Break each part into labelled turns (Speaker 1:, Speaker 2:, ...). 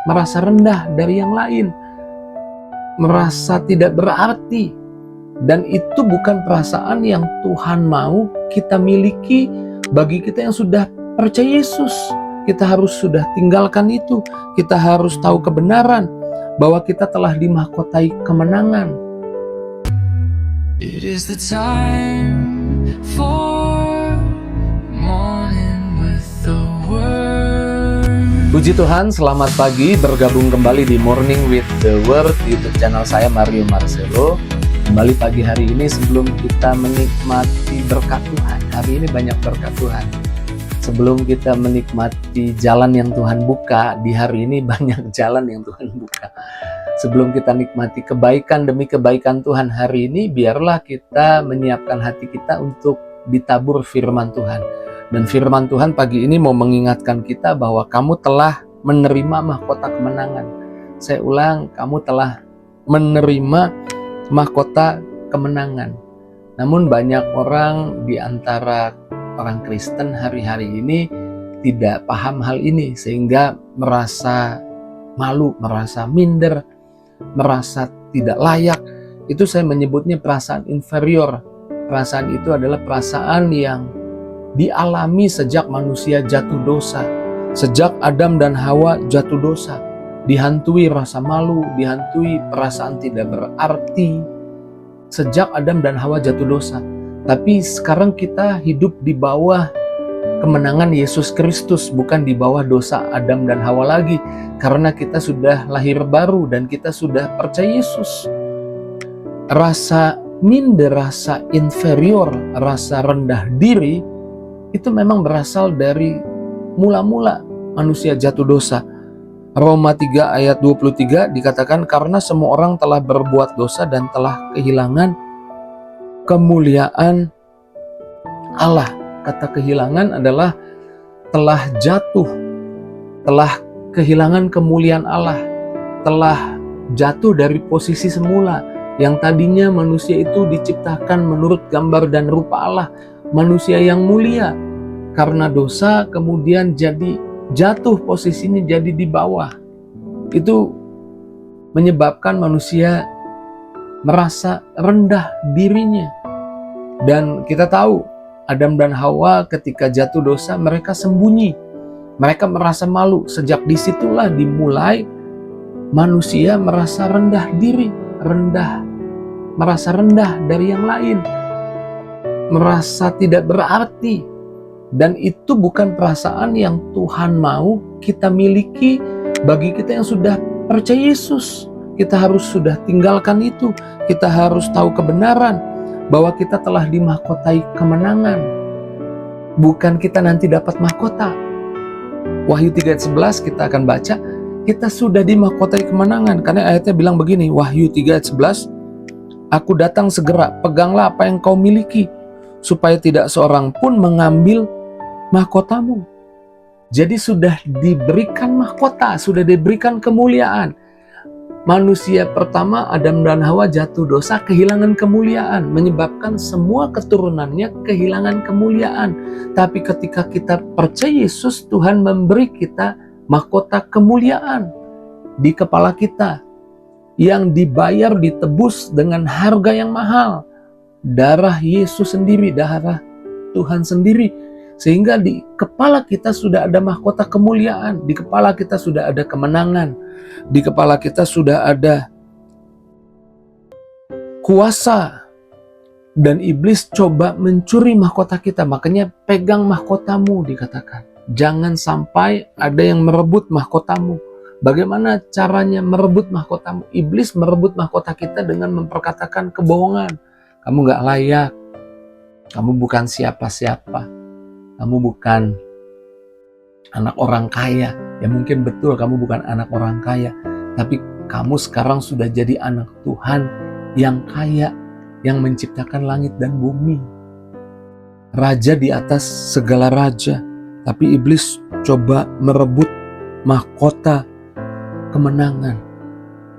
Speaker 1: merasa rendah dari yang lain, merasa tidak berarti. Dan itu bukan perasaan yang Tuhan mau kita miliki bagi kita yang sudah percaya Yesus. Kita harus sudah tinggalkan itu. Kita harus tahu kebenaran bahwa kita telah dimahkotai kemenangan.
Speaker 2: It is the time for morning with the word.
Speaker 1: Puji Tuhan, selamat pagi, bergabung kembali di Morning with the Word, YouTube channel saya Mario Marcelo. Kembali pagi hari ini sebelum kita menikmati berkat Tuhan. Hari ini banyak berkat Tuhan. Sebelum kita menikmati jalan yang Tuhan buka, di hari ini banyak jalan yang Tuhan buka. Sebelum kita nikmati kebaikan demi kebaikan Tuhan hari ini, biarlah kita menyiapkan hati kita untuk ditabur firman Tuhan. Dan firman Tuhan pagi ini mau mengingatkan kita bahwa kamu telah menerima mahkota kemenangan. Saya ulang, kamu telah menerima mahkota kemenangan. Namun banyak orang di antara orang Kristen hari-hari ini tidak paham hal ini, sehingga merasa malu, merasa minder, merasa tidak layak. Itu saya menyebutnya perasaan inferior. Perasaan itu adalah perasaan yang dialami sejak manusia jatuh dosa. Sejak Adam dan Hawa jatuh dosa, dihantui rasa malu, dihantui perasaan tidak berarti. Sejak Adam dan Hawa jatuh dosa. Tapi sekarang kita hidup di bawah kemenangan Yesus Kristus, bukan di bawah dosa Adam dan Hawa lagi. Karena kita sudah lahir baru dan kita sudah percaya Yesus. Rasa minder, rasa inferior, rasa rendah diri, itu memang berasal dari mula-mula manusia jatuh dosa. Roma 3 ayat 23 dikatakan, karena semua orang telah berbuat dosa dan telah kehilangan kemuliaan Allah. Kata kehilangan adalah telah jatuh, telah kehilangan kemuliaan Allah, telah jatuh dari posisi semula. Yang tadinya manusia itu diciptakan menurut gambar dan rupa Allah, manusia yang mulia. Karena dosa kemudian jadi jatuh posisinya, jadi di bawah. Itu menyebabkan manusia merasa rendah dirinya. Dan kita tahu Adam dan Hawa ketika jatuh dosa mereka sembunyi. Mereka merasa malu. Sejak disitulah dimulai manusia merasa rendah diri, merasa rendah dari yang lain, merasa tidak berarti. Dan itu bukan perasaan yang Tuhan mau kita miliki bagi kita yang sudah percaya Yesus. Kita harus sudah tinggalkan itu. Kita harus tahu kebenaran bahwa kita telah dimahkotai kemenangan. Bukan kita nanti dapat mahkota. Wahyu 3 ayat 11 kita akan baca, kita sudah dimahkotai kemenangan. Karena ayatnya bilang begini, Wahyu 3 ayat 11, aku datang segera, peganglah apa yang kau miliki, supaya tidak seorang pun mengambil mahkotamu. Jadi sudah diberikan mahkota, sudah diberikan kemuliaan. Manusia pertama Adam dan Hawa jatuh dosa, kehilangan kemuliaan, menyebabkan semua keturunannya kehilangan kemuliaan. Tapi ketika kita percaya Yesus, Tuhan memberi kita mahkota kemuliaan di kepala kita yang dibayar, ditebus dengan harga yang mahal. Darah Yesus sendiri, darah Tuhan sendiri. Sehingga di kepala kita sudah ada mahkota kemuliaan, di kepala kita sudah ada kemenangan, di kepala kita sudah ada kuasa. Dan iblis coba mencuri mahkota kita, makanya pegang mahkotamu dikatakan. Jangan sampai ada yang merebut mahkotamu. Bagaimana caranya merebut mahkotamu? Iblis merebut mahkota kita dengan memperkatakan kebohongan. Kamu gak layak, kamu bukan siapa-siapa. Kamu bukan anak orang kaya. Ya mungkin betul kamu bukan anak orang kaya. Tapi kamu sekarang sudah jadi anak Tuhan yang kaya, yang menciptakan langit dan bumi. Raja di atas segala raja. Tapi iblis coba merebut mahkota kemenangan.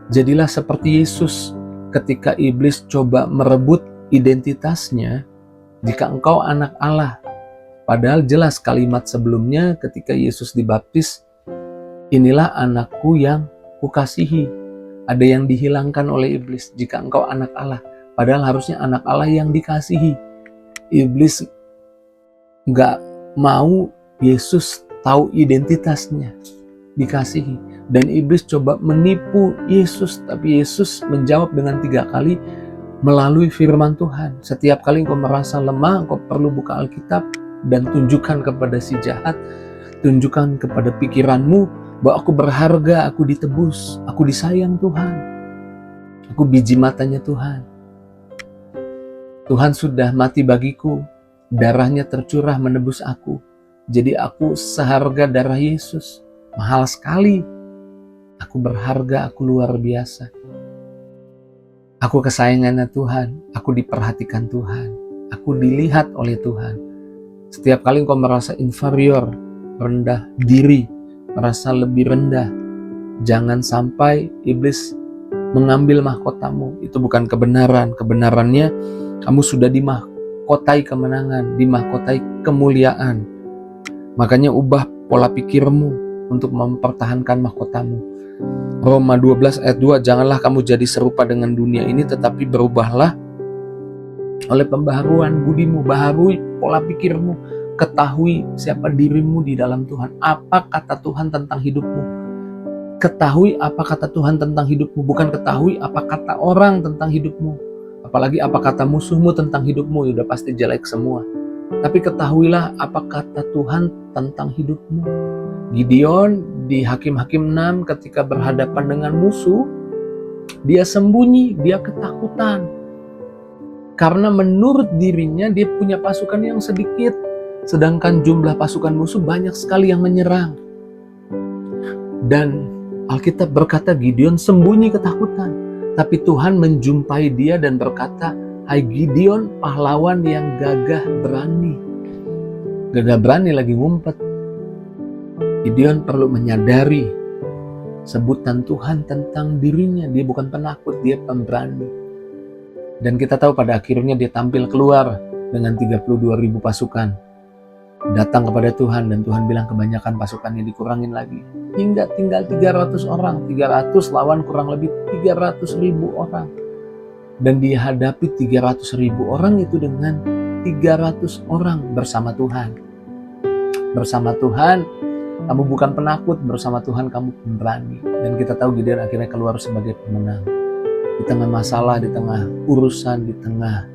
Speaker 1: Jadilah seperti Yesus ketika iblis coba merebut identitasnya. Jika engkau anak Allah, padahal jelas kalimat sebelumnya ketika Yesus dibaptis, Inilah anakku yang kukasihi. Ada yang dihilangkan oleh iblis. Jika engkau anak Allah, padahal harusnya anak Allah yang dikasihi. Iblis gak mau Yesus tahu identitasnya, dikasihi. Dan iblis coba menipu Yesus, tapi Yesus menjawab dengan 3 kali melalui firman Tuhan. Setiap kali engkau merasa lemah, engkau perlu buka Alkitab dan tunjukkan kepada si jahat, tunjukkan kepada pikiranmu bahwa aku berharga, aku ditebus, aku disayang Tuhan, aku biji matanya Tuhan. Tuhan sudah mati bagiku, darahnya tercurah menebus aku. Jadi aku seharga darah Yesus, mahal sekali. Aku berharga, aku luar biasa. Aku kesayangannya Tuhan, aku diperhatikan Tuhan, aku dilihat oleh Tuhan. Setiap kali engkau merasa inferior, rendah diri, merasa lebih rendah, jangan sampai iblis mengambil mahkotamu. Itu bukan kebenaran. Kebenarannya kamu sudah dimahkotai kemenangan, dimahkotai kemuliaan. Makanya ubah pola pikirmu untuk mempertahankan mahkotamu. Roma 12 ayat 2, janganlah kamu jadi serupa dengan dunia ini, tetapi berubahlah oleh pembaharuan budimu. Baharui pola pikirmu, ketahui siapa dirimu di dalam Tuhan. Apa kata Tuhan tentang hidupmu? Ketahui apa kata Tuhan tentang hidupmu, bukan ketahui apa kata orang tentang hidupmu. Apalagi apa kata musuhmu tentang hidupmu, udah pasti jelek semua. Tapi ketahuilah apa kata Tuhan tentang hidupmu. Gideon di Hakim-Hakim 6 ketika berhadapan dengan musuh, dia sembunyi, dia ketakutan. Karena menurut dirinya dia punya pasukan yang sedikit, sedangkan jumlah pasukan musuh banyak sekali yang menyerang. Dan Alkitab berkata Gideon sembunyi ketakutan. Tapi Tuhan menjumpai dia dan berkata, hai Gideon, pahlawan yang gagah berani. Gagah berani lagi ngumpet. Gideon perlu menyadari sebutan Tuhan tentang dirinya. Dia bukan penakut, dia pemberani. Dan kita tahu pada akhirnya dia tampil keluar dengan 32.000 pasukan. Datang kepada Tuhan dan Tuhan bilang kebanyakan pasukannya dikurangin lagi. Hingga tinggal 300 orang. 300 lawan kurang lebih 300.000 orang. Dan dia hadapi 300.000 orang itu dengan 300 orang bersama Tuhan. Bersama Tuhan, kamu bukan penakut, bersama Tuhan kamu pemberani. Dan kita tahu Gideon akhirnya keluar sebagai pemenang. Di tengah masalah, di tengah urusan, di tengah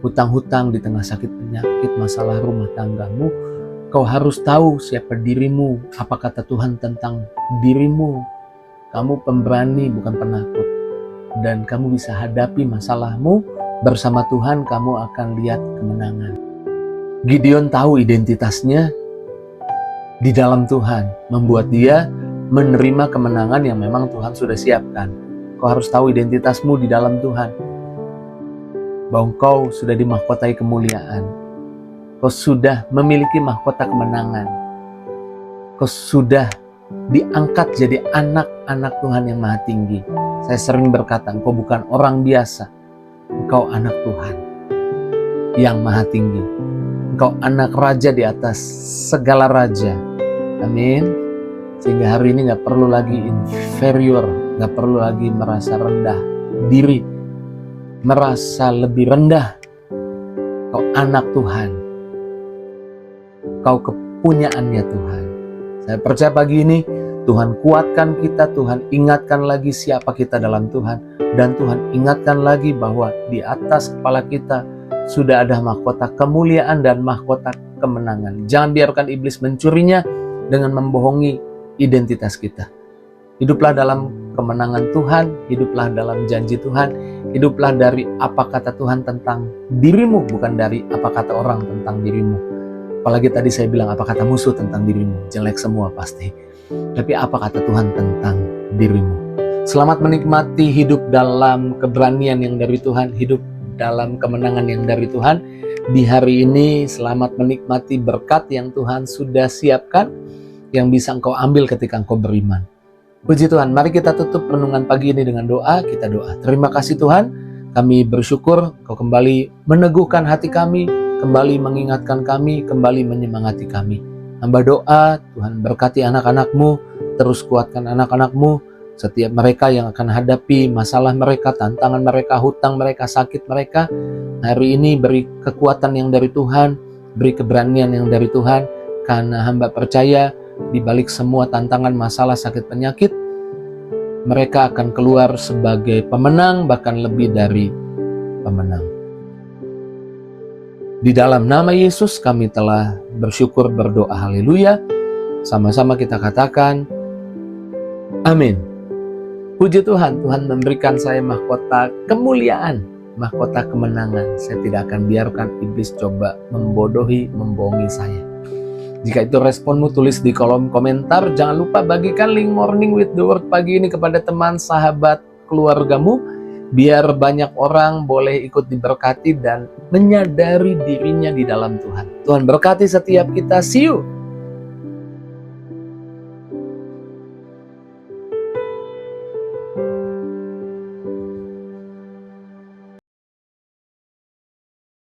Speaker 1: hutang-hutang, di tengah sakit penyakit, masalah rumah tanggamu, kau harus tahu siapa dirimu, apa kata Tuhan tentang dirimu. Kamu pemberani, bukan penakut. Dan kamu bisa hadapi masalahmu bersama Tuhan, kamu akan lihat kemenangan. Gideon tahu identitasnya di dalam Tuhan, membuat dia menerima kemenangan yang memang Tuhan sudah siapkan. Kau harus tahu identitasmu di dalam Tuhan, bahwa kau sudah dimahkotai kemuliaan, kau sudah memiliki mahkota kemenangan, kau sudah diangkat jadi anak-anak Tuhan yang maha tinggi. Saya sering berkata, engkau bukan orang biasa, engkau anak Tuhan yang maha tinggi. Engkau anak raja di atas segala raja. Amin. Sehingga hari ini gak perlu lagi inferior, gak perlu lagi merasa rendah diri, merasa lebih rendah. Kau anak Tuhan, kau kepunyaannya Tuhan. Saya percaya pagi ini Tuhan kuatkan kita, Tuhan ingatkan lagi siapa kita dalam Tuhan, dan Tuhan ingatkan lagi bahwa di atas kepala kita sudah ada mahkota kemuliaan dan mahkota kemenangan. Jangan biarkan iblis mencurinya dengan membohongi identitas kita. Hiduplah dalam kemenangan Tuhan, hiduplah dalam janji Tuhan, hiduplah dari apa kata Tuhan tentang dirimu, bukan dari apa kata orang tentang dirimu. Apalagi tadi saya bilang apa kata musuh tentang dirimu, jelek semua pasti. Tapi apa kata Tuhan tentang dirimu. Selamat menikmati hidup dalam keberanian yang dari Tuhan, hidup dalam kemenangan yang dari Tuhan. Di hari ini selamat menikmati berkat yang Tuhan sudah siapkan, yang bisa engkau ambil ketika engkau beriman. Puji Tuhan, mari kita tutup renungan pagi ini dengan doa. Kita doa. Terima kasih Tuhan, kami bersyukur Kau kembali meneguhkan hati kami, kembali mengingatkan kami, kembali menyemangati kami. Hamba doa, Tuhan berkati anak-anak-Mu, terus kuatkan anak-anak-Mu, setiap mereka yang akan hadapi masalah mereka, tantangan mereka, hutang mereka, sakit mereka. Hari ini beri kekuatan yang dari Tuhan, beri keberanian yang dari Tuhan, karena hamba percaya di balik semua tantangan, masalah, sakit, penyakit, mereka akan keluar sebagai pemenang, bahkan lebih dari pemenang. Di dalam nama Yesus kami telah bersyukur, berdoa, haleluya. Sama-sama kita katakan, amin. Puji Tuhan, Tuhan memberikan saya mahkota kemuliaan, mahkota kemenangan. Saya tidak akan biarkan iblis coba membodohi, membohongi saya. Jika itu responmu, tulis di kolom komentar. Jangan lupa bagikan link Morning with the Word pagi ini kepada teman, sahabat, keluargamu, biar banyak orang boleh ikut diberkati dan menyadari dirinya di dalam Tuhan. Tuhan berkati setiap kita. See you